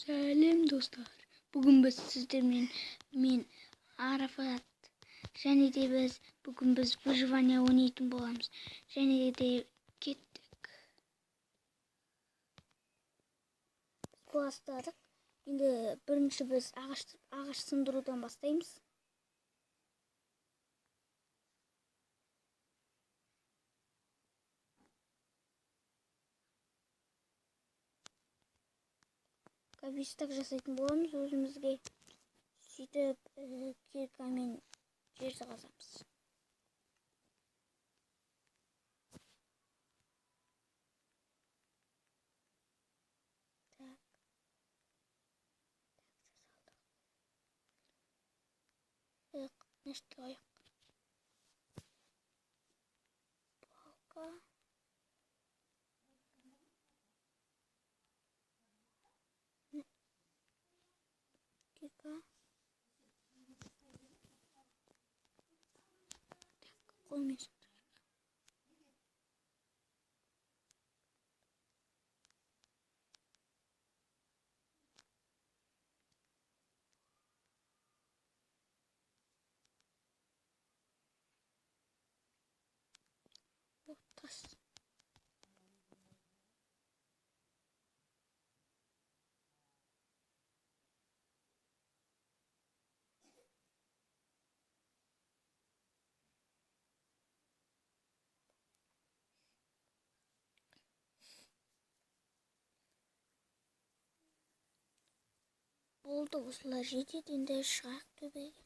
Сәлем достар. Бүгін біз сіздермен мен Арафат және де бүгін біз выживание ойнайтын боламыз. Және де кеттік. Бастадық. Енді бірінші біз ағаш сындырудан бастаймыз. Кабистік жасайтын боламыз өзімізге. Сөйтіп киркамен жерді қазамыз. Нечто аяқ. Палка. Кирка. Қолмен тас. Болды, осылар жетеді, енді шығайық төбеге.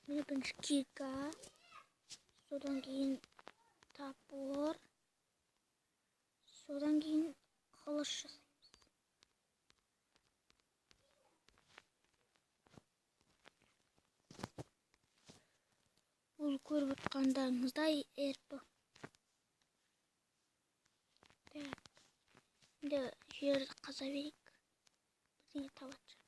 Міне бірінші кирка, содан кейін топор, содан кейін қылыш жасаймыз. Бұл көріп отқандарыңыздай ерпі. Енді жерді қаза берейік. Бірдеңе табады.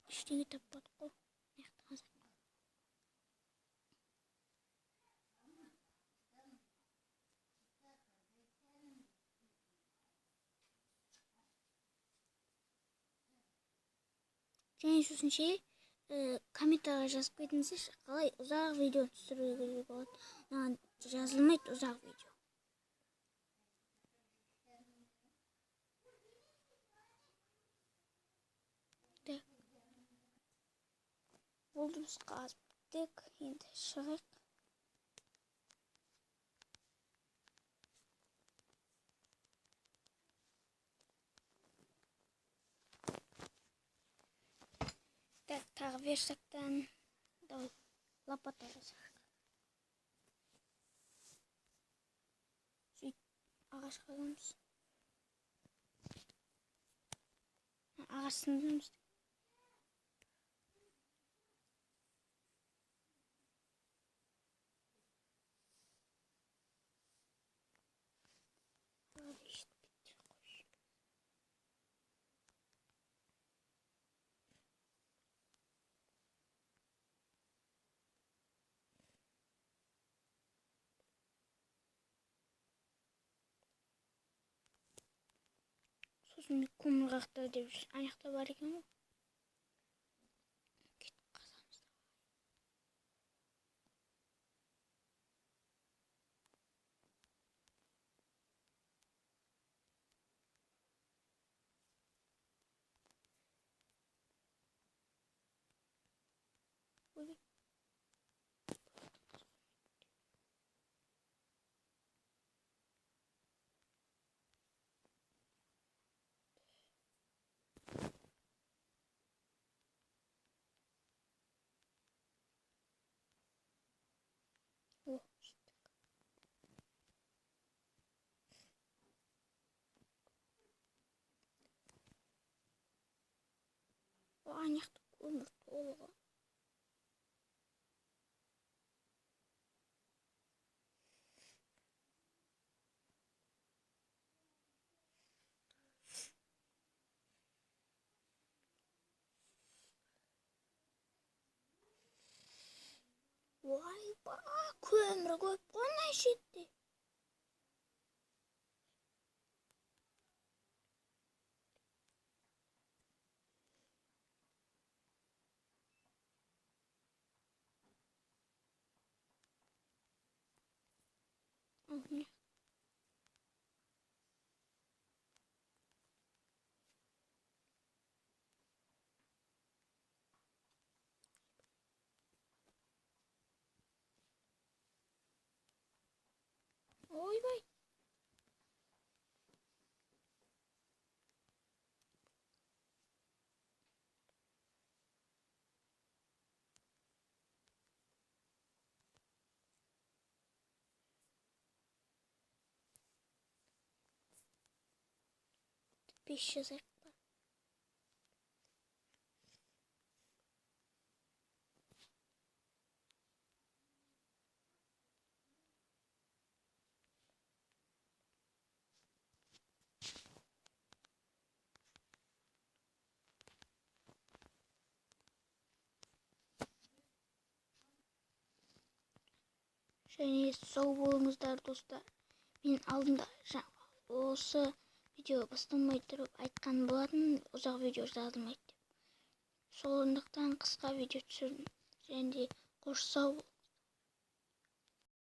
Ештеңе таппадық қой. Және сөзінше комментария жазып кетіңіздерші, қалай ұзақ видео түсіруге болады. Маған жазылмайды ұзақ видео. Болды, біз қазып біттік. Енді шығайық. Тағы версактан лопата жасайық. Сөйтіп ағаш қазамыз. Ағаш сындырамыз. Сосын көмір қақтар деп аяқта бар екен ғой. Анякты көмір толы. Ойба, көмір көп қой жерде. Ойбай. Beş yazar. Және сау болыңыздар достар. Мен алдында осы видео басталмай тұрып айтқан болатын, ұзақ видео жазылмайды деп. Сондықтан қысқа видео түсірдім. Және де қош сау